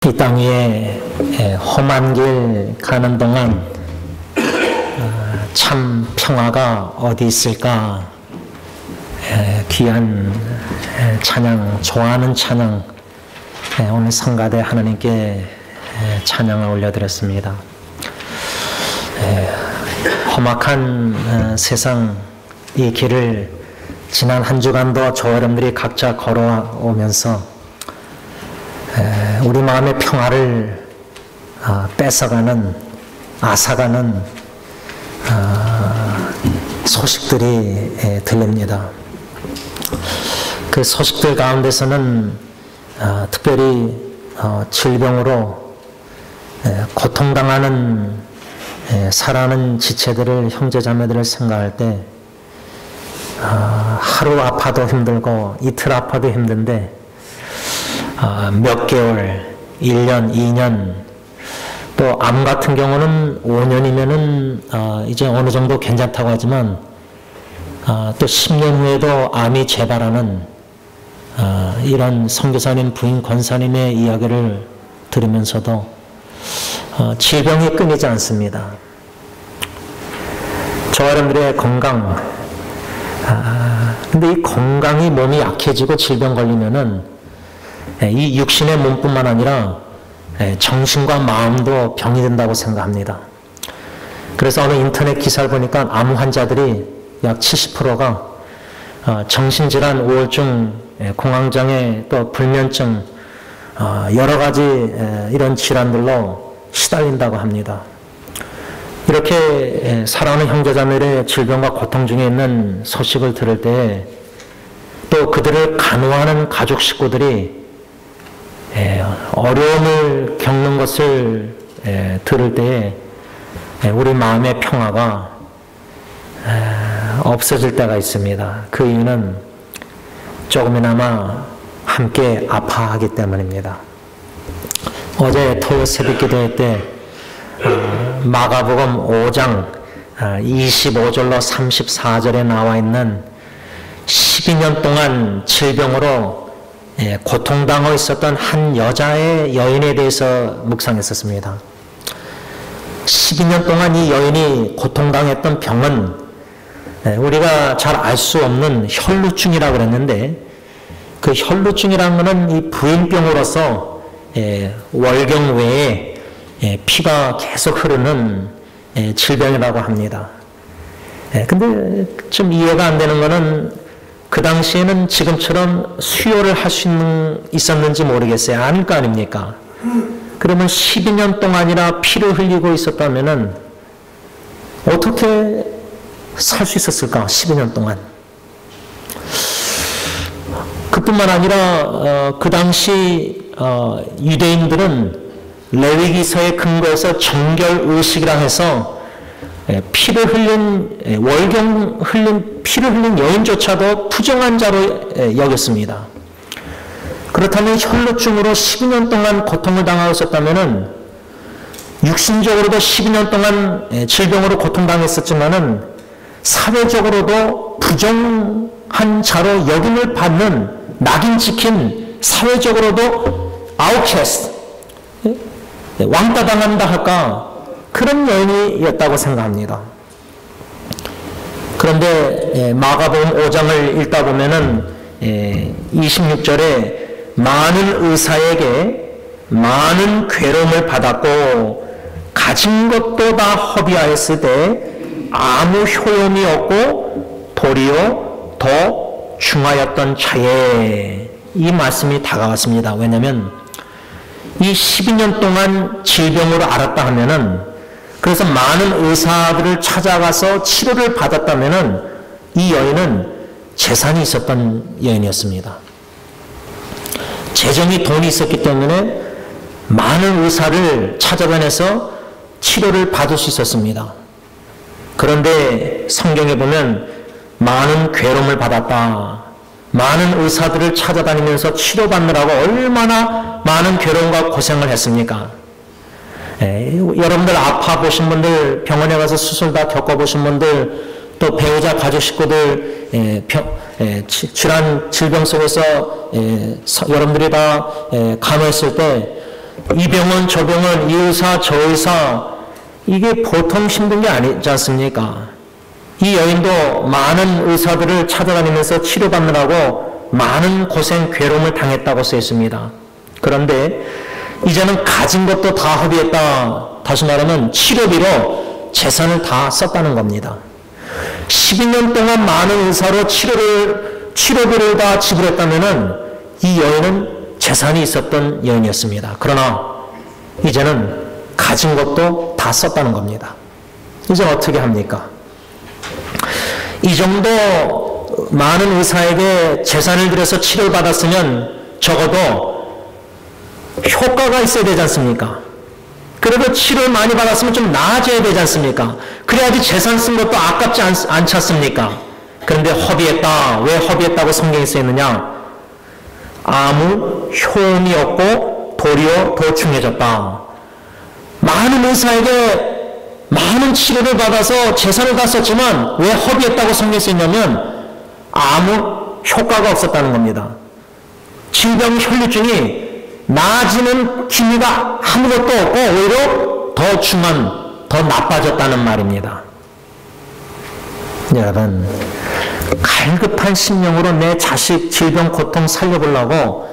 이 땅 위에 험한 길 가는 동안 참 평화가 어디 있을까? 귀한 찬양, 좋아하는 찬양, 오늘 성가대 하나님께 찬양을 올려드렸습니다. 험악한 세상 이 길을 지난 한 주간도 저 여러분들이 각자 걸어오면서 우리 마음의 평화를 뺏어가는, 앗아가는 소식들이 들립니다. 그 소식들 가운데서는 특별히 질병으로 고통당하는 살아가는 지체들을, 형제자매들을 생각할 때 하루 아파도 힘들고 이틀 아파도 힘든데 몇 개월, 1년, 2년, 또 암 같은 경우는 5년이면은 이제 어느 정도 괜찮다고 하지만 또 10년 후에도 암이 재발하는 이런 선교사님, 부인 권사님의 이야기를 들으면서도 질병이 끊이지 않습니다. 저 여러분들의 건강, 근데 이 건강이 몸이 약해지고 질병 걸리면은 이 육신의 몸뿐만 아니라 정신과 마음도 병이 된다고 생각합니다. 그래서 어느 인터넷 기사를 보니까 암 환자들이 약 70%가 정신질환, 우울증, 공황장애, 또 불면증, 여러 가지 이런 질환들로 시달린다고 합니다. 이렇게 사랑하는 형제자매의 질병과 고통 중에 있는 소식을 들을 때, 또 그들을 간호하는 가족 식구들이 어려움을 겪는 것을 들을 때에 우리 마음의 평화가 없어질 때가 있습니다. 그 이유는 조금이나마 함께 아파하기 때문입니다. 어제 토요 새벽 기도회 때 마가복음 5장 25절로 34절에 나와 있는 12년 동안 질병으로 고통당하고 있었던 한 여인에 대해서 묵상했었습니다. 12년 동안 이 여인이 고통당했던 병은 우리가 잘 알 수 없는 혈루증이라고 그랬는데, 그 혈루증이라는 것은 이 부인병으로서 월경 외에 피가 계속 흐르는 질병이라고 합니다. 근데 좀 이해가 안 되는 것은 그 당시에는 지금처럼 수혈을 할 수 있었는지 모르겠어요. 아닐 거 아닙니까? 그러면 12년 동안이나 피를 흘리고 있었다면은 어떻게 살 수 있었을까? 12년 동안. 그뿐만 아니라 그 당시 유대인들은 레위기서에 근거해서 정결의식이라 해서 피를 흘린, 월경 흘린, 피를 흘린 여인조차도 부정한 자로 여겼습니다. 그렇다면 혈루증으로 12년 동안 고통을 당하고 있었다면은, 육신적으로도 12년 동안 질병으로 고통당했었지만은, 사회적으로도 부정한 자로 여김을 받는, 낙인 찍힌, 사회적으로도 아웃캐스트, 왕따당한다 할까, 그런 여인이었다고 생각합니다. 그런데 마가복음 5장을 읽다 보면은 26절에 많은 의사에게 많은 괴로움을 받았고 가진 것도 다 허비하였을 때 아무 효용이 없고 도리어 더 중하였던 차에, 이 말씀이 다가왔습니다. 왜냐하면 이 12년 동안 질병으로 앓았다 하면은, 그래서 많은 의사들을 찾아가서 치료를 받았다면은 이 여인은 재산이 있었던 여인이었습니다. 재정이, 돈이 있었기 때문에 많은 의사를 찾아다녀서 치료를 받을 수 있었습니다. 그런데 성경에 보면 많은 괴로움을 받았다, 많은 의사들을 찾아다니면서 치료받느라고 얼마나 많은 괴로움과 고생을 했습니까? 여러분들 아파 보신 분들, 병원에 가서 수술 다 겪어보신 분들, 또 배우자, 가족 식구들 질환, 질병 속에서 여러분들이 다 간호했을 때 이 병원 저 병원 이 의사 저 의사 이게 보통 힘든 게 아니지 않습니까? 이 여인도 많은 의사들을 찾아다니면서 치료받느라고 많은 고생 괴로움을 당했다고 써 있습니다. 그런데 이제는 가진 것도 다 허비했다. 다시 말하면 치료비로 재산을 다 썼다는 겁니다. 12년 동안 많은 의사로 치료비를 다 지불했다면은 이 여인은 재산이 있었던 여인이었습니다. 그러나 이제는 가진 것도 다 썼다는 겁니다. 이제 어떻게 합니까? 이 정도 많은 의사에게 재산을 들여서 치료를 받았으면 적어도 효과가 있어야 되지 않습니까? 그래도 치료를 많이 받았으면 좀 나아져야 되지 않습니까? 그래야지 재산 쓴 것도 아깝지 않지 않습니까? 그런데 허비했다. 왜 허비했다고 성경에 쓰였느냐? 아무 효험이 없고 도리어 더 중해졌다. 많은 의사에게 많은 치료를 받아서 재산을 다 썼지만 왜 허비했다고 성경에 쓰였냐면 아무 효과가 없었다는 겁니다. 질병 혈류증이 나아지는 기미가 아무것도 없고 오히려 더 중한, 더 나빠졌다는 말입니다. 여러분, 갈급한 심령으로 내 자식 질병 고통 살려보려고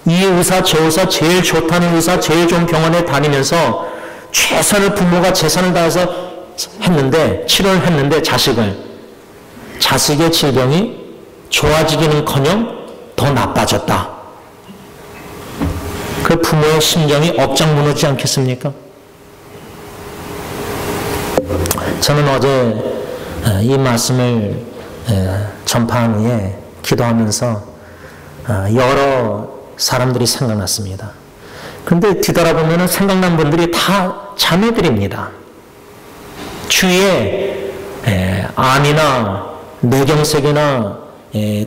이 의사 저 의사 제일 좋다는 의사 제일 좋은 병원에 다니면서 최선을 부모가 재산을 다해서 했는데 치료를 했는데 자식의 질병이 좋아지기는커녕 더 나빠졌다. 그 부모의 심정이 엎장 무너지지 않겠습니까? 저는 어제 이 말씀을 전파한 후에 기도하면서 여러 사람들이 생각났습니다. 그런데 뒤돌아보면 생각난 분들이 다 자매들입니다. 주위에 암이나 뇌경색이나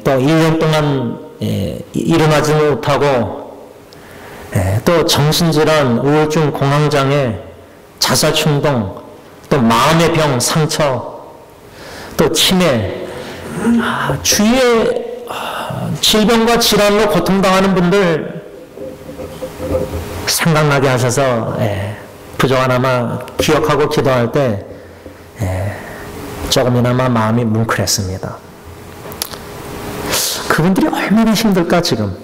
또 1년 동안 일어나지 못하고 또 정신질환, 우울증, 공황장애, 자살충동, 또 마음의 병, 상처, 또 치매, 주위에 질병과 질환으로 고통당하는 분들 생각나게 하셔서 부족하나마 기억하고 기도할 때 조금이나마 마음이 뭉클했습니다. 그분들이 얼마나 힘들까 지금.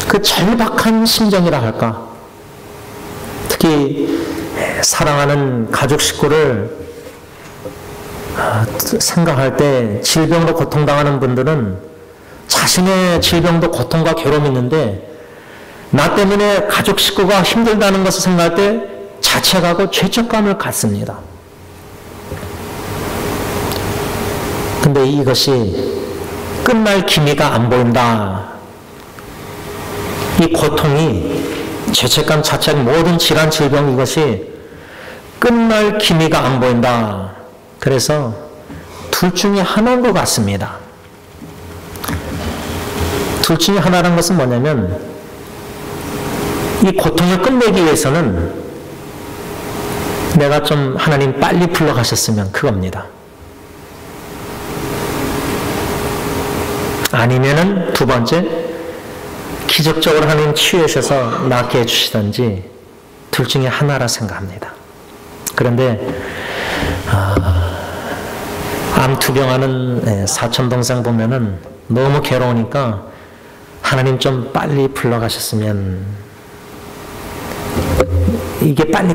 그 절박한 심정이라 할까. 특히 사랑하는 가족 식구를 생각할 때 질병으로 고통당하는 분들은 자신의 질병도 고통과 괴로움이 있는데 나 때문에 가족 식구가 힘들다는 것을 생각할 때 자책하고 죄책감을 갖습니다. 근데 이것이 끝날 기미가 안 보인다. 이 고통이 죄책감, 자책, 모든 질환, 질병 이것이 끝날 기미가 안 보인다. 그래서 둘 중에 하나인 것 같습니다. 둘 중에 하나라는 것은 뭐냐면 이 고통을 끝내기 위해서는 내가 좀 하나님 빨리 불러가셨으면 그겁니다. 아니면은 두 번째, 기적적으로 하나님 치유하셔서 낫게 해주시든지 둘 중에 하나라 생각합니다. 그런데 암 투병하는 사촌 동생 보면은 너무 괴로우니까 하나님 좀 빨리 불러가셨으면, 이게 빨리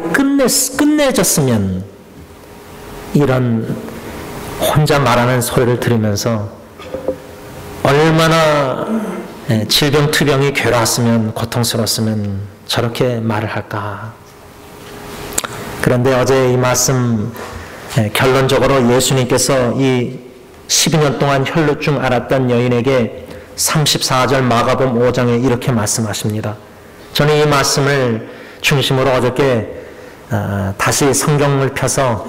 끝내졌으면, 이런 혼자 말하는 소리를 들으면서 얼마나 질병 투병이 괴로웠으면, 고통스러웠으면 저렇게 말을 할까. 그런데 어제 이 말씀 결론적으로 예수님께서 이 12년 동안 혈루증 앓았던 여인에게 34절 마가복음 5장에 이렇게 말씀하십니다. 저는 이 말씀을 중심으로 어저께 다시 성경을 펴서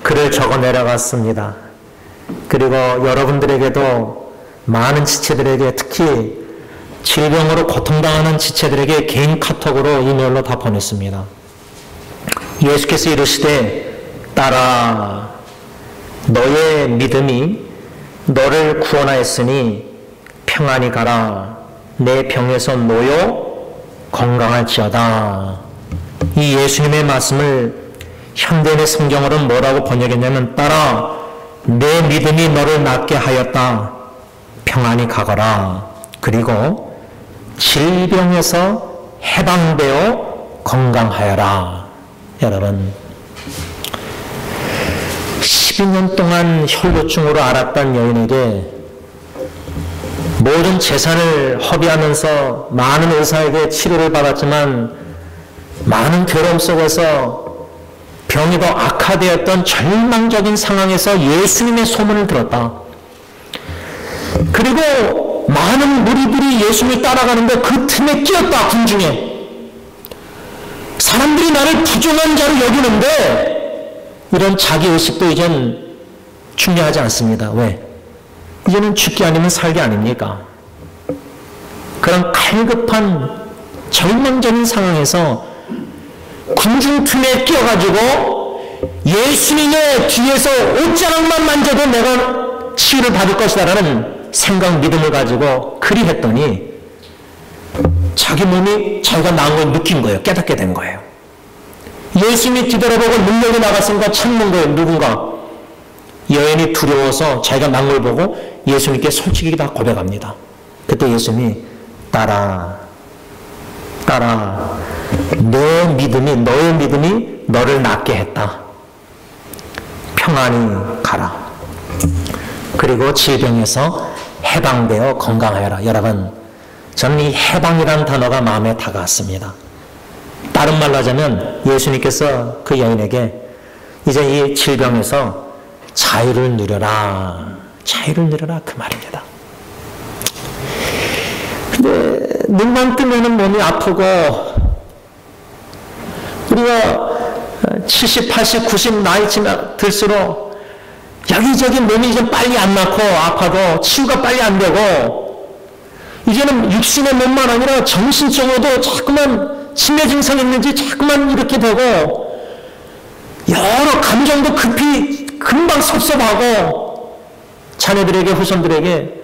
글을 적어 내려갔습니다. 그리고 여러분들에게도 많은 지체들에게, 특히 질병으로 고통당하는 지체들에게 개인 카톡으로 이메일로 다 보냈습니다. 예수께서 이르시되 딸아, 너의 믿음이 너를 구원하였으니 평안히 가라. 내 병에서 놓여 건강할지어다. 이 예수님의 말씀을 현대인의 성경으로는 뭐라고 번역했냐면 따라 내 믿음이 너를 낫게 하였다. 평안히 가거라. 그리고 질병에서 해방되어 건강하여라. 여러분 12년 동안 혈루증으로 앓았던 여인에게 모든 재산을 허비하면서 많은 의사에게 치료를 받았지만 많은 괴로움 속에서 병이 더 악화되었던 절망적인 상황에서 예수님의 소문을 들었다. 그리고 많은 무리들이 예수님을 따라가는데 그 틈에 끼었다. 군중에 사람들이 나를 부정한 자로 여기는데 이런 자기의식도 이젠 중요하지 않습니다. 왜? 이제는 죽기 아니면 살기 아닙니까? 그런 갈급한 절망적인 상황에서 군중 틈에 끼어가지고 예수님의 뒤에서 옷자락만 만져도 내가 치유를 받을 것이다라는 생각, 믿음을 가지고 그리 했더니 자기 몸이 자기가 나은 걸 느낀 거예요. 깨닫게 된 거예요. 예수님이 뒤돌아보고 능력이 나갔으니까 찾는 거예요. 누군가. 여인이 두려워서 자기가 난 걸 보고 예수님께 솔직히 다 고백합니다. 그때 예수님이 따라 너의 믿음이 너를 낫게 했다. 평안히 가라. 그리고 질병에서 해방되어 건강하여라. 여러분 저는 이 해방이라는 단어가 마음에 다가왔습니다. 다른 말로 하자면 예수님께서 그 여인에게 이제 이 질병에서 자유를 누려라 그 말입니다. 근데 눈만 뜨면 몸이 아프고 우리가 70, 80, 90 나이 들수록 여기저기 몸이 좀 빨리 안 낫고 아파도 치유가 빨리 안 되고 이제는 육신의 몸만 아니라 정신적으로도 자꾸만 치매 증상이 있는지 자꾸만 이렇게 되고 여러 감정도 급히 금방 섭섭하고 자녀들에게 후손들에게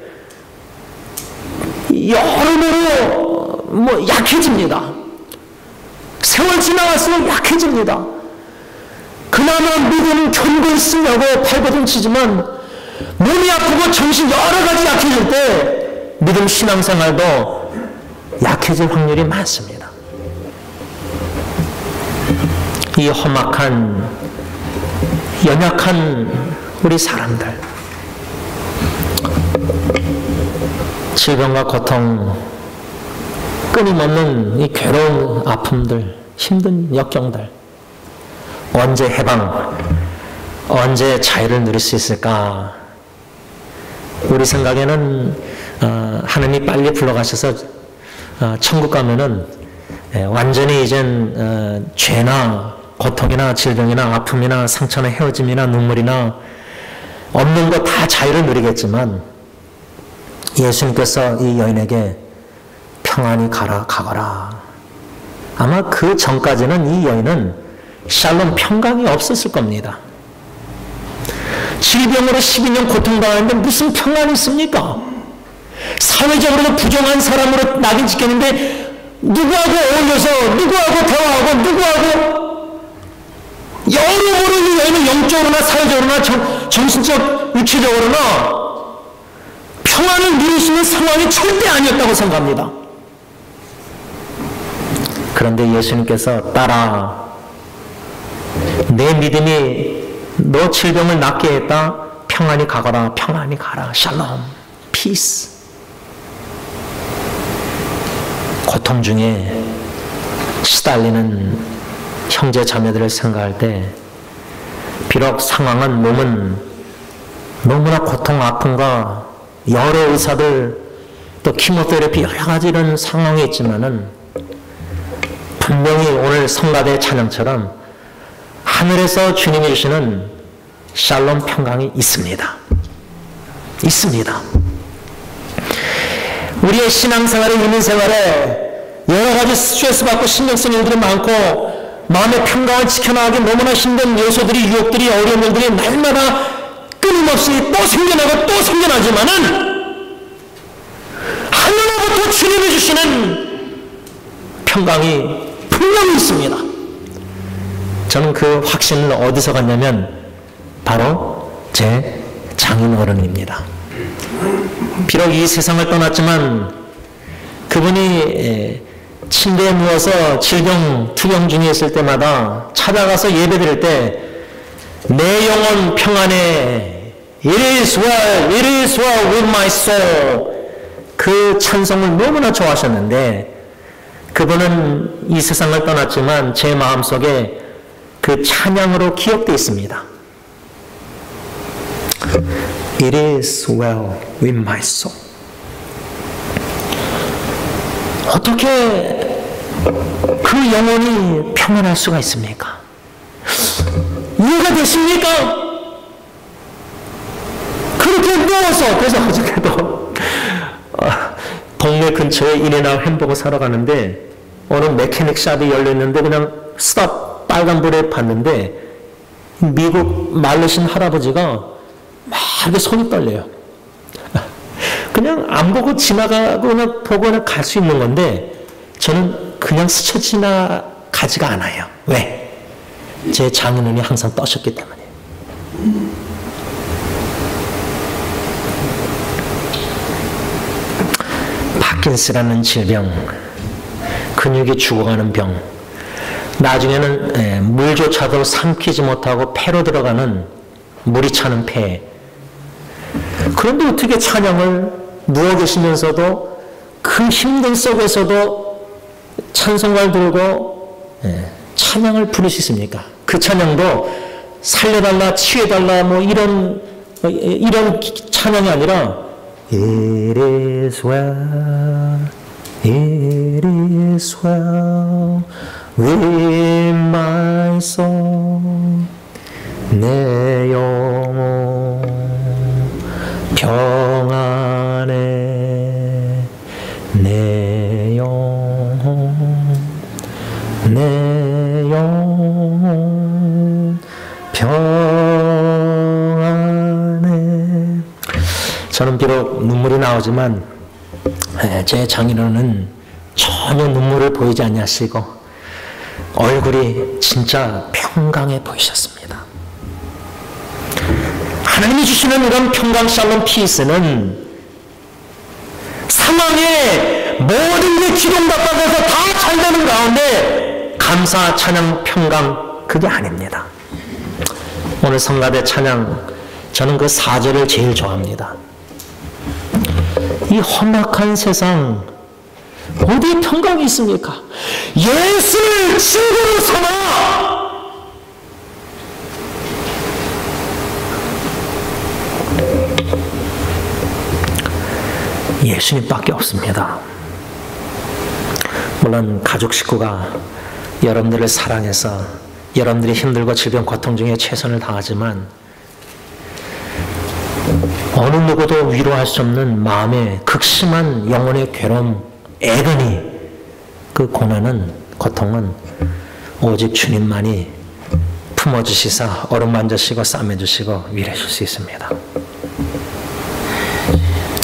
여러모로 뭐 약해집니다. 세월 지나갈수록 약해집니다. 그나마 믿음은 견고 있으려고 팔버둥 치지만 몸이 아프고 정신 여러 가지 약해질 때 믿음 신앙생활도 약해질 확률이 많습니다. 이 험악한 연약한 우리 사람들 질병과 고통 끊임없는 이 괴로운 아픔들 힘든 역경들 언제 해방 언제 자유를 누릴 수 있을까? 우리 생각에는 하느님이 빨리 불러가셔서 천국 가면은 완전히 이젠 죄나 고통이나 질병이나 아픔이나 상처나 헤어짐이나 눈물이나 없는 거 다 자유를 누리겠지만 예수님께서 이 여인에게 평안히 가거라. 아마 그 전까지는 이 여인은 샬롬 평강이 없었을 겁니다. 질병으로 12년 고통당하는데 무슨 평안이 있습니까? 사회적으로도 부정한 사람으로 낙인 찍혔는데 누구하고 어울려서 누구하고 대화하고 누구하고 여러모로 이 여인은 영적으로나 사회적으로나 정신적 육체적으로나 평안을 누릴 수 있는 상황이 절대 아니었다고 생각합니다. 그런데 예수님께서 따라 내 믿음이 너 질병을 낫게 했다. 평안히 가거라. 평안히 가라. 샬롬. 피스. 고통 중에 시달리는 형제 자매들을 생각할 때 비록 상황은 몸은 너무나 고통 아픔과 여러 의사들 또 키모테라피 여러 가지 이런 상황이 있지만은 분명히 오늘 성가대 찬양처럼 하늘에서 주님이 주시는 샬롬 평강이 있습니다. 있습니다. 우리의 신앙생활에 이민생활에 여러 가지 스트레스 받고 신경 쓰는 일들이 많고 마음의 평강을 지켜나가기 너무나 힘든 요소들이 유혹들이 어려운 일들이 날마다 끊임없이 또 생겨나고 또 생겨나지만은 하늘로부터 주님이 주시는 평강이 분명히 있습니다. 저는 그 확신을 어디서 갔냐면 바로 제 장인 어른입니다. 비록 이 세상을 떠났지만 그분이 침대에 누워서 질병 투병 중에 있을 때마다 찾아가서 예배드릴 때 내 영혼 평안해 It is well, it is well with my soul 그 찬송을 너무나 좋아하셨는데 그분은 이 세상을 떠났지만 제 마음속에 그 찬양으로 기억되어 있습니다. It is well with my soul. 어떻게 그 영혼이 평안할 수가 있습니까? 이해가 되십니까? 그렇게 누워서 그래서 어저께도 동네 근처에 인앤아웃 햄버거 사러 가는데 어느 메케닉 샵이 열려있는데 그냥 스탑 빨간불에 봤는데 미국 말르신 할아버지가 막 이렇게 손이 떨려요. 그냥 안 보고 지나가고 그냥 보고 그냥 갈 수 있는 건데 저는 그냥 스쳐 지나가지가 않아요. 왜? 제 장인어른이 항상 떠셨기 때문에. 파킨스라는 질병, 근육이 죽어가는 병, 나중에는 물조차도 삼키지 못하고 폐로 들어가는 물이 차는 폐. 그런데 어떻게 찬양을 누워 계시면서도 그 힘든 속에서도 찬송가를 들고 찬양을 부를 수 있습니까? 그 찬양도 살려달라, 치유해달라, 뭐 이런 찬양이 아니라 It is well, it is well with my soul 내 영혼 평안해 내 영혼 내 영혼 평안해. 저는 비록 눈물이 나오지만 제 장인어른은 전혀 눈물을 보이지 아니하시고 얼굴이 진짜 평강해 보이셨습니다. 하나님이 주시는 이런 평강 샬롬 피스는 상황에 모든 게 기동답답해서 다 잘 되는 가운데 감사, 찬양, 평강 그게 아닙니다. 오늘 성가대 찬양 저는 그 4절을 제일 좋아합니다. 이 험악한 세상 어디에 평강이 있습니까? 예수를 친구로 삼아 예수님밖에 없습니다. 물론 가족 식구가 여러분들을 사랑해서 여러분들이 힘들고 질병 고통 중에 최선을 다하지만 어느 누구도 위로할 수 없는 마음의 극심한 영혼의 괴로움, 애근이 그 고난은 고통은 오직 주님만이 품어주시사 어루만져시고 싸매주시고 위로해 줄 수 있습니다.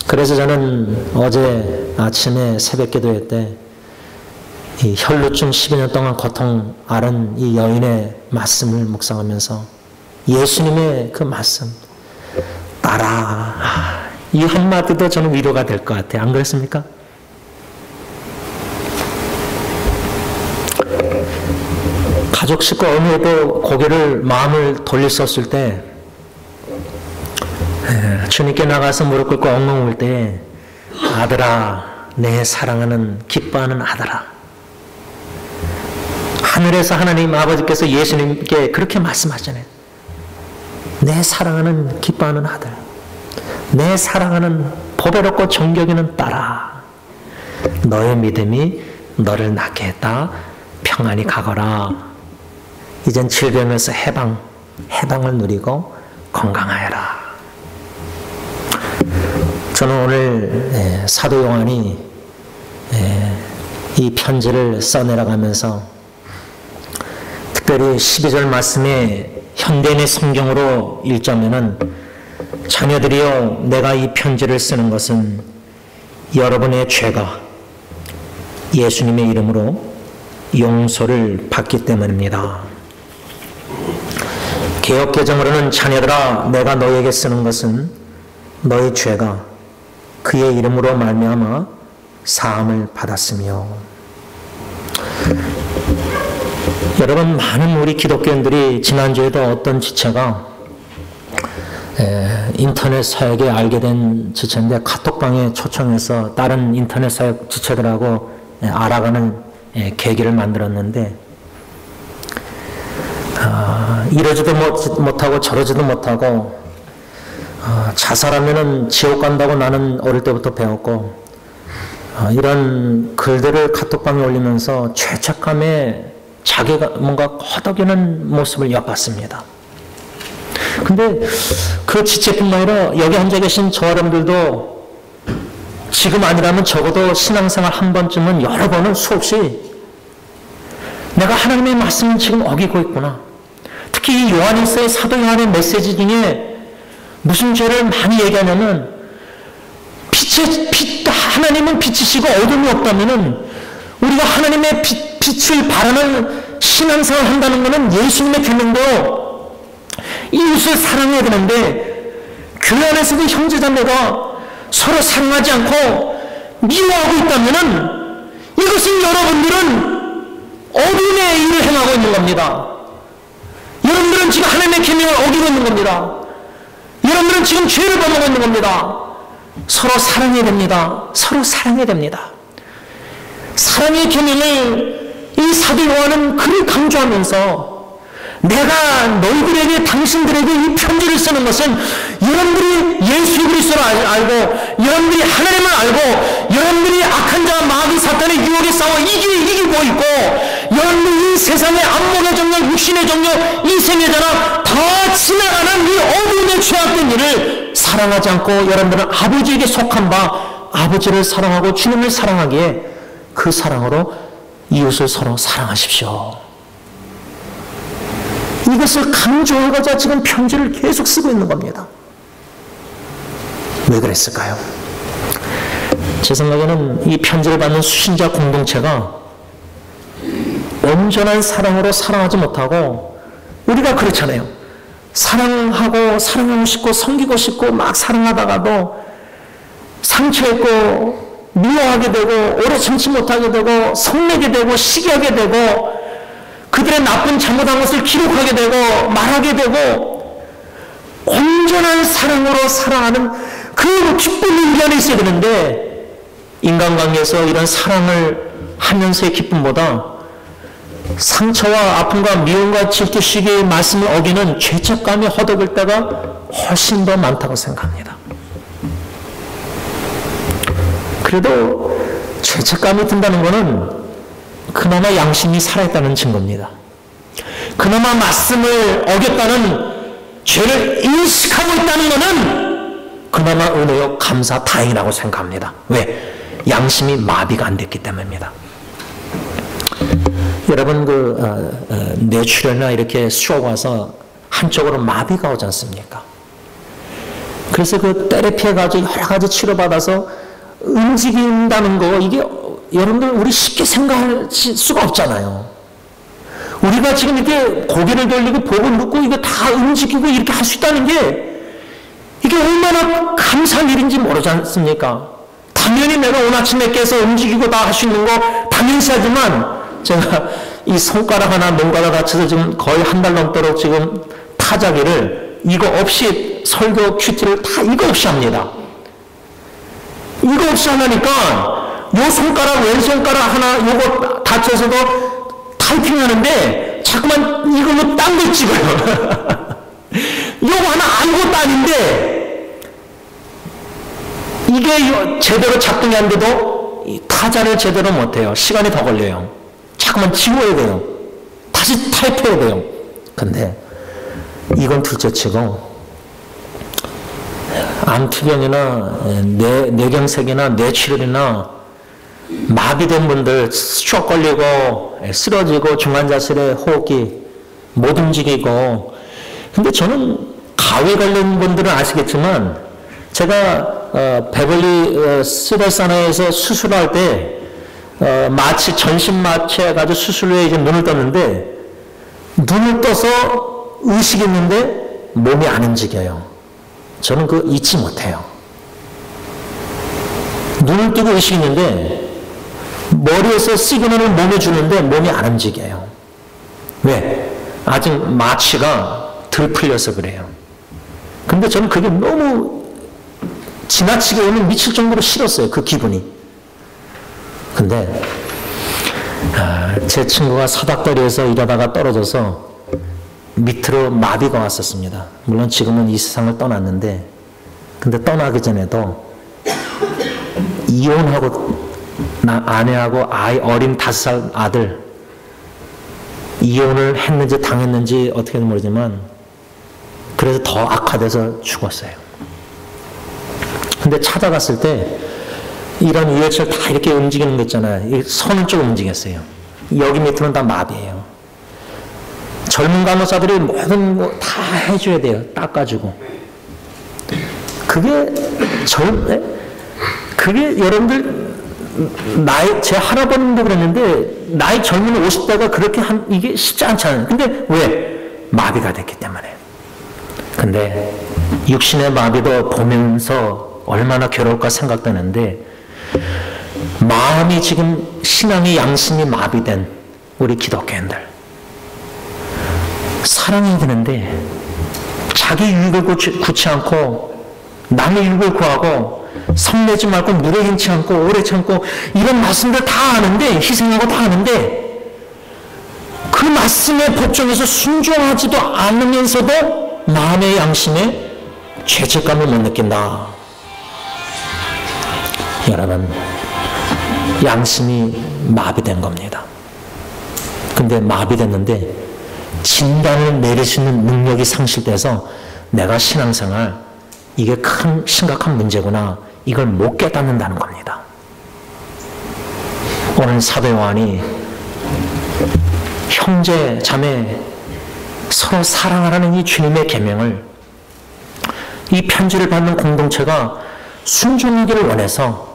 그래서 저는 어제 아침에 새벽 기도회 때 이 혈루증 12년 동안 고통 앓은 이 여인의 말씀을 묵상하면서 예수님의 그 말씀 따라 이 한마디도 저는 위로가 될 것 같아요. 안 그렇습니까? 가족 식구 어느에도 고개를 마음을 돌릴 수 없을 때 주님께 나가서 무릎 꿇고 엉엉 울 때 아들아 내 사랑하는 기뻐하는 아들아 하늘에서 하나님 아버지께서 예수님께 그렇게 말씀하시잖아요. 내 사랑하는 기뻐하는 아들 내 사랑하는 보배롭고 정격 있는 딸아 너의 믿음이 너를 낫게 했다. 평안히 가거라. 이젠 질병에서 해방을 누리고 건강하여라. 저는 오늘 사도 요한이 이 편지를 써내려가면서 특별히 12절 말씀에 현대인의 성경으로 읽자면은 자녀들이여 내가 이 편지를 쓰는 것은 여러분의 죄가 예수님의 이름으로 용서를 받기 때문입니다. 개역개정으로는 자녀들아 내가 너에게 쓰는 것은 너의 죄가 그의 이름으로 말미암아 사함을 받았으며. 여러분, 많은 우리 기독교인들이 지난주에도 어떤 지체가 인터넷 사역에 알게 된 지체인데 카톡방에 초청해서 다른 인터넷 사역 지체들하고 알아가는 계기를 만들었는데, 이러지도 못하고 저러지도 못하고 자살하면은 지옥 간다고 나는 어릴 때부터 배웠고, 이런 글들을 카톡방에 올리면서 죄책감에 자기가 뭔가 허덕이는 모습을 엿봤습니다. 근데 그 지체뿐만 아니라 여기 앉아 계신 저 여러분들도 지금 아니라면 적어도 신앙생활 한 번쯤은 여러 번은 수없이 내가 하나님의 말씀을 지금 어기고 있구나. 특히 이 요한일서의 사도 요한의 메시지 중에 무슨 죄를 많이 얘기하냐면, 하나님은 빛이시고 어둠이 없다면은 우리가 하나님의 빛을 바라는 신앙생활을 한다는 것은 예수님의 계명대로 이웃을 사랑해야 되는데, 교회 안에서도 형제자매가 서로 사랑하지 않고 미워하고 있다면은 이것은 여러분들은 어둠의 일을 행하고 있는 겁니다. 여러분들은 지금 하나님의 계명을 어기고 있는 겁니다. 여러분들은 지금 죄를 범하고 있는 겁니다. 서로 사랑해야 됩니다. 서로 사랑해야 됩니다. 사랑의 계명을 이 사도 요한은 그를 강조하면서, 내가 너희들에게, 당신들에게 이 편지를 쓰는 것은 여러분들이 예수 그리스도를 알고, 여러분들이 하나님을 알고, 여러분들이 악한 자 마귀 사탄의 유혹에 싸워 이기고 있고, 여러분들이 이 세상의 안목의 정력, 육신의 정력, 인생의 전화 다 지나가는 이 어둠의 죄악된 일을 사랑하지 않고, 여러분들은 아버지에게 속한 바 아버지를 사랑하고 주님을 사랑하기에 그 사랑으로 이웃을 서로 사랑하십시오. 이것을 강조하고자 지금 편지를 계속 쓰고 있는 겁니다. 왜 그랬을까요? 제 생각에는 이 편지를 받는 수신자 공동체가 온전한 사랑으로 사랑하지 못하고, 우리가 그렇잖아요. 사랑하고 싶고 섬기고 싶고 막 사랑하다가도 상처있고 미워하게 되고 오래 참지 못하게 되고 성내게 되고 시기하게 되고 그들의 나쁜 잘못한 것을 기록하게 되고 말하게 되고, 온전한 사랑으로 사랑하는 그 기쁨이 우리 안에 있어야 되는데, 인간관계에서 이런 사랑을 하면서의 기쁨보다 상처와 아픔과 미움과 질투, 시기의 말씀을 어기는 죄책감이 허덕일 때가 훨씬 더 많다고 생각합니다. 그래도 죄책감이 든다는 것은 그나마 양심이 살아있다는 증거입니다. 그나마 말씀을 어겼다는, 죄를 인식하고 있다는 것은 그나마 은혜요 감사 다행이라고 생각합니다. 왜? 양심이 마비가 안 됐기 때문입니다. 여러분, 뇌출혈이나 이렇게 스트로크 와서 한쪽으로 마비가 오지 않습니까? 그래서 그 테라피 해가지고 여러 가지 치료받아서 움직인다는 거, 이게 여러분들 우리 쉽게 생각할 수가 없잖아요. 우리가 지금 이렇게 고개를 돌리고 복을 눕고 이거 다 움직이고 이렇게 할 수 있다는 게 이게 얼마나 감사한 일인지 모르지 않습니까? 당연히 내가 오늘 아침에 깨서 움직이고 다 할 수 있는 거 당연시하지만, 제가 이 손가락 하나 몸가락 다쳐서 지금 거의 한 달 넘도록 지금 타자기를 이거 없이, 설교 큐티를 다 이거 없이 합니다. 이거 없이 하니까 요 손가락, 왼손가락 하나 요거 다쳐서도 타이핑하는데 자꾸만 이걸로 딴 걸 찍어요. 요거 하나 아무것도 아닌데 이게 제대로 작동이 안 돼도 타자를 제대로 못해요. 시간이 더 걸려요. 자꾸만 지워야 돼요. 다시 타이프해야 돼요. 근데 이건 둘째치고 암투병이나 뇌경색이나 뇌출혈이나 마비된 분들, 스트로크 걸리고 쓰러지고 중환자실에 호흡기 못 움직이고, 근데 저는 가위 걸린 분들은 아시겠지만 제가 베벌리 시대사나에서 수술할 때 마취, 전신 마취해가지고 수술 후에 이제 눈을 떴는데, 눈을 떠서 의식이 있는데 몸이 안 움직여요. 저는 그거 잊지 못해요. 눈을 뜨고 의식이 있는데 머리에서 시그널을 몸에 주는데 몸이 안 움직여요. 왜? 아직 마취가 덜 풀려서 그래요. 근데 저는 그게 너무 지나치게 오면 미칠 정도로 싫었어요. 그 기분이. 근데 제 친구가 사닥다리에서 일하다가 떨어져서 밑으로 마비가 왔었습니다. 물론 지금은 이 세상을 떠났는데, 근데 떠나기 전에도 이혼하고 아내하고 어린 5살 아들 이혼을 했는지 당했는지 어떻게는 모르지만 그래서 더 악화돼서 죽었어요. 근데 찾아갔을 때 이런 위해처를 다 이렇게 움직이는 거 있잖아요. 손을 좀 움직였어요. 여기 밑으로는 다 마비예요. 젊은 간호사들이 모든 거 다 해줘야 돼요. 닦아주고. 그게 여러분들, 제 할아버님도 그랬는데, 나이 젊은 50대가 그렇게 이게 쉽지 않잖아요. 근데 왜? 마비가 됐기 때문에. 근데 육신의 마비도 보면서 얼마나 괴로울까 생각되는데, 마음이 지금 신앙의 양심이 마비된 우리 기독교인들. 사랑해야 되는데, 자기 유익을 구치 않고, 남의 유익을 구하고, 성내지 말고, 물에 행치 않고, 오래 참고, 이런 말씀들 다 아는데, 희생하고 다 아는데, 그 말씀의 법정에서 순종하지도 않으면서도 마음의 양심에 죄책감을 못 느낀다. 여러분, 양심이 마비된 겁니다. 근데 마비됐는데 진단을 내릴 수 있는 능력이 상실돼서 내가 신앙생활, 이게 큰 심각한 문제구나, 이걸 못 깨닫는다는 겁니다. 오늘 사도 요한이 형제 자매 서로 사랑하라는 이 주님의 계명을, 이 편지를 받는 공동체가 순종하기를 원해서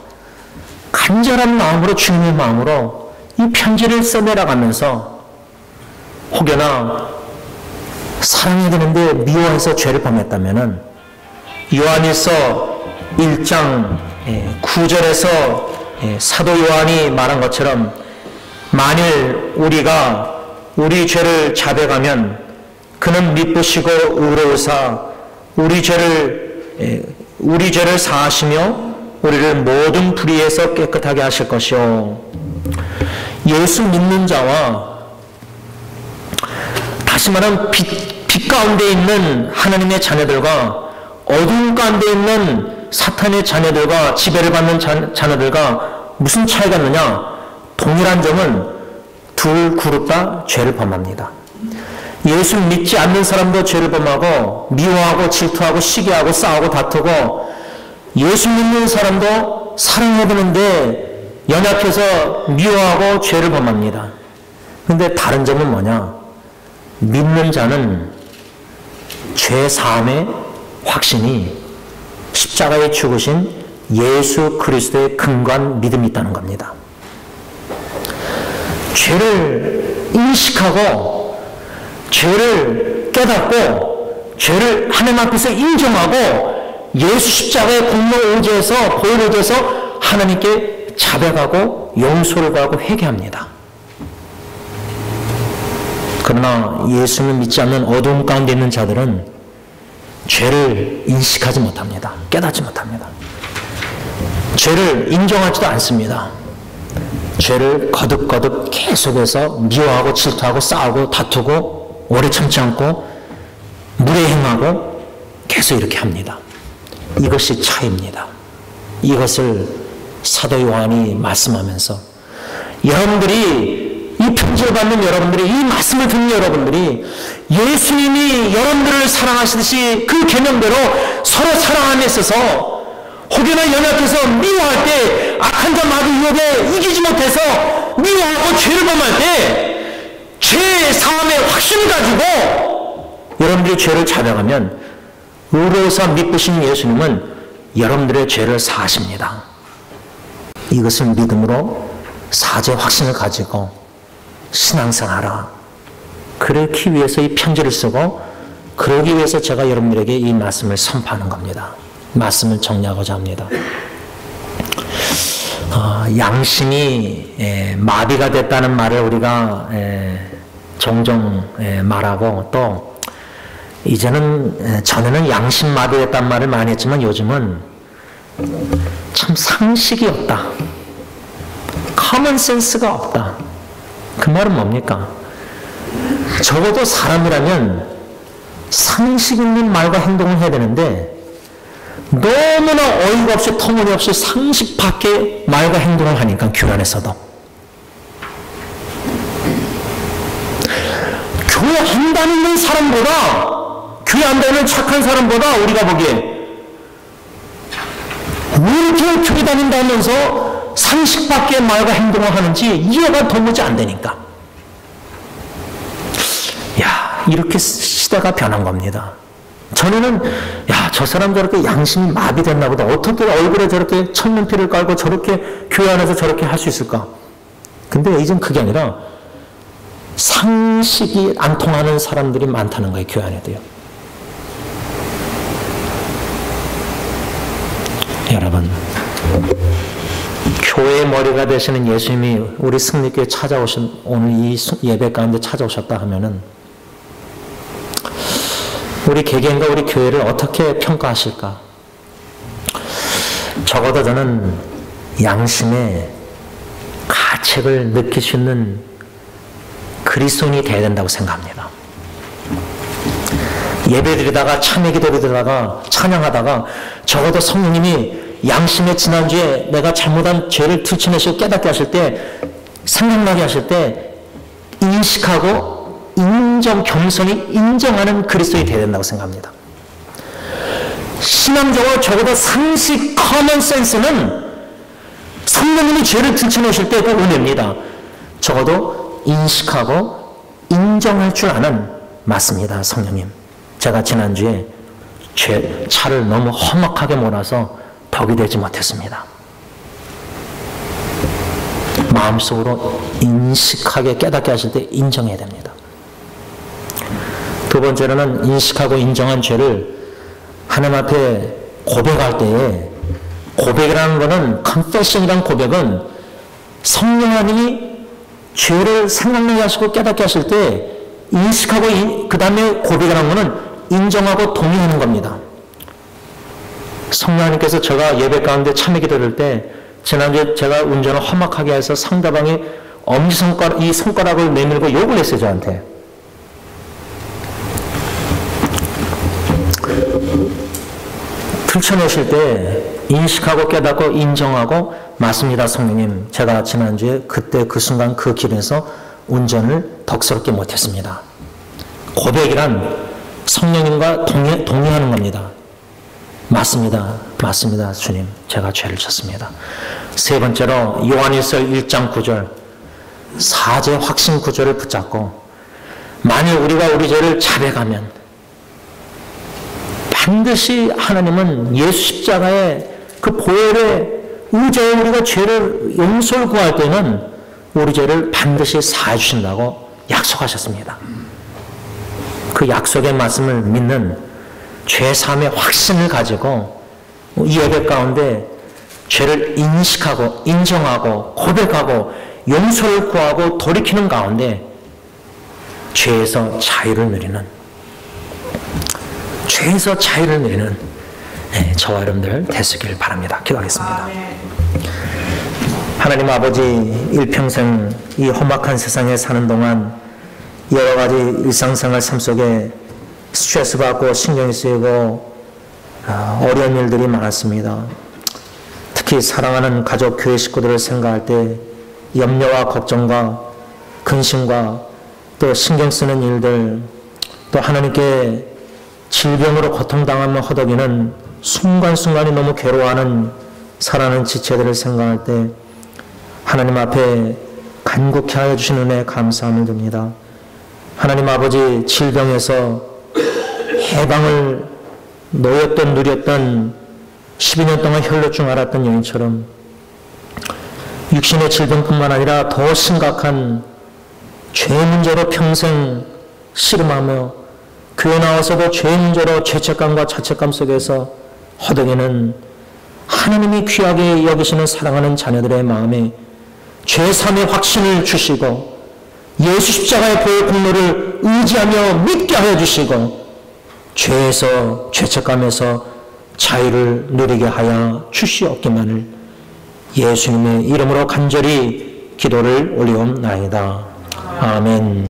간절한 마음으로, 주님의 마음으로 이 편지를 써내려가면서 혹여나 사랑해야 되는데 미워해서 죄를 범했다면은 요한일서 1장 9절에서 사도 요한이 말한 것처럼, 만일 우리가 우리 죄를 자백하면 그는 미쁘시고 의로우사 우리 죄를 사하시며 우리를 모든 불의에서 깨끗하게 하실 것이요. 예수 믿는 자와, 다시 말하면 빛 가운데 있는 하나님의 자녀들과 어둠 가운데 있는 사탄의 자녀들과 지배를 받는 자녀들과 무슨 차이가 있느냐? 동일한 점은 둘 그룹 다 죄를 범합니다. 예수 믿지 않는 사람도 죄를 범하고 미워하고 질투하고 시기하고 싸우고 다투고, 예수 믿는 사람도 사랑해야 되는데 연약해서 미워하고 죄를 범합니다. 근데 다른 점은 뭐냐? 믿는 자는 죄 사함의 확신이 십자가에 죽으신 예수 그리스도의 근거한 믿음이 있다는 겁니다. 죄를 인식하고 죄를 깨닫고 죄를 하나님 앞에서 인정하고 예수 십자가의 공로 의지에서 보혈 의지에서 하나님께 자백하고 용서를 구하고 회개합니다. 그러나 예수를 믿지 않는 어두움 가운데 있는 자들은 죄를 인식하지 못합니다. 깨닫지 못합니다. 죄를 인정하지도 않습니다. 죄를 거듭거듭 계속해서 미워하고 질투하고 싸우고 다투고 오래 참지 않고 물에 행하고 계속 이렇게 합니다. 이것이 차이입니다. 이것을 사도 요한이 말씀하면서, 여러분들이 이 편지를 받는 여러분들이, 이 말씀을 듣는 여러분들이 예수님이 여러분들을 사랑하시듯이 그 계명대로 서로 사랑함에 있어서 혹여나 연약해서 미워할 때, 악한 자 마귀 유혹에 이기지 못해서 미워하고 죄를 범할 때 죄 사함의 확신을 가지고 여러분들이 죄를 자백하면 의로우사 미쁘신 예수님은 여러분들의 죄를 사하십니다. 이것을 믿음으로 사죄 확신을 가지고 신앙생활하라. 그렇기 위해서 이 편지를 쓰고 그러기 위해서 제가 여러분들에게 이 말씀을 선포하는 겁니다. 말씀을 정리하고자 합니다. 양심이 마비가 됐다는 말을 우리가 종종 말하고 또 이제는 전에는 양심 마비됐다는 말을 많이 했지만 요즘은 참 상식이 없다. 커먼 센스가 없다. 그 말은 뭡니까? 적어도 사람이라면 상식 있는 말과 행동을 해야 되는데 너무나 어이가 없이 터무니없이 상식 밖의 말과 행동을 하니까 교회 안에서도 교회 안 다니는 사람보다 교회 안 다니는 착한 사람보다 우리가 보기에 왜 이렇게 교회 다닌다면서 상식 밖의 말과 행동을 하는지 이해가 도무지 안 되니까 이렇게 시대가 변한 겁니다. 전에는 저 사람 저렇게 양심이 마비됐나 보다. 어떻게 얼굴에 저렇게 천년필을 깔고 저렇게 교회 안에서 저렇게 할 수 있을까? 근데 이젠 그게 아니라 상식이 안 통하는 사람들이 많다는 거예요. 교회 안에도요. 여러분, 교회의 머리가 되시는 예수님이 우리 승리교회에 찾아오신 오늘 이 예배 가운데 찾아오셨다 하면은 우리 개개인과 우리 교회를 어떻게 평가하실까? 적어도 저는 양심의 가책을 느낄 수 있는 그리스도인이 되어야 된다고 생각합니다. 예배드리다가 참회기도드리다가 찬양하다가 적어도 성령님이 양심의 지난주에 내가 잘못한 죄를 들춰내시고 깨닫게 하실 때 생각나게 하실 때 인식하고 겸손히 인정하는 그리스도인이 되어야 된다고 생각합니다. 신앙적으로 적어도 상식, 커먼 센스는 성령님이 죄를 들춰내실 때 그 은혜입니다. 적어도 인식하고 인정할 줄 아는 맞습니다. 성령님. 제가 지난주에 차를 너무 험악하게 몰아서 덕이 되지 못했습니다. 마음속으로 인식하게 깨닫게 하실 때 인정해야 됩니다. 두 번째로는 인식하고 인정한 죄를 하나님 앞에 고백할 때에 고백이라는 것은 confession이라는 고백은 성령 하나님이 죄를 생각나게 하시고 깨닫게 하실 때 인식하고 그 다음에 고백이라는 것은 인정하고 동의하는 겁니다. 성령 하나님께서 제가 예배 가운데 참회기도 드릴 때 지난주에 제가 운전을 험악하게 해서 상대방이 엄지손가락, 이 손가락을 내밀고 욕을 했어요, 저한테. 들춰내실 때 인식하고 깨닫고 인정하고 맞습니다, 성령님. 제가 지난주에 그때 그 순간 그 길에서 운전을 덕스럽게 못했습니다. 고백이란 성령님과 동의하는 겁니다. 맞습니다. 맞습니다, 주님. 제가 죄를 졌습니다. 세 번째로 요한일서 1장 9절 사죄 확신 구절을 붙잡고 만일 우리가 우리 죄를 자백하면 반드시 하나님은 예수 십자가의 그 보혈에 의지하여 우리가 죄를 용서를 구할 때는 우리 죄를 반드시 사해 주신다고 약속하셨습니다. 그 약속의 말씀을 믿는 죄사함의 확신을 가지고 이 예배 가운데 죄를 인식하고 인정하고 고백하고 용서를 구하고 돌이키는 가운데 죄에서 자유를 누리는 저와 여러분들 되시길 바랍니다. 기도하겠습니다. 하나님 아버지, 일평생 이 험악한 세상에 사는 동안 여러 가지 일상생활 삶 속에 스트레스 받고 신경이 쓰이고 어려운 일들이 많았습니다. 특히 사랑하는 가족, 교회 식구들을 생각할 때 염려와 걱정과 근심과 또 신경 쓰는 일들, 또 하나님께 질병으로 고통당하며 허덕이는 순간순간이 너무 괴로워하는 살아가는 지체들을 생각할 때 하나님 앞에 간곡히 하여 주신 은혜에 감사함을 드립니다. 하나님 아버지, 질병에서 해방을 누렸던 12년 동안 혈루증 앓았던 여인처럼 육신의 질병뿐만 아니라 더 심각한 죄 문제로 평생 씨름하며 교회 나와서도 죄 문제로 죄책감과 자책감 속에서 허덕이는 하나님이 귀하게 여기시는 사랑하는 자녀들의 마음에 죄사함의 확신을 주시고 예수 십자가의 보혈 공로를 의지하며 믿게 하여 주시고 죄에서 죄책감에서 자유를 누리게 하여 주시옵기만을 예수님의 이름으로 간절히 기도를 올리옵나이다. 아멘.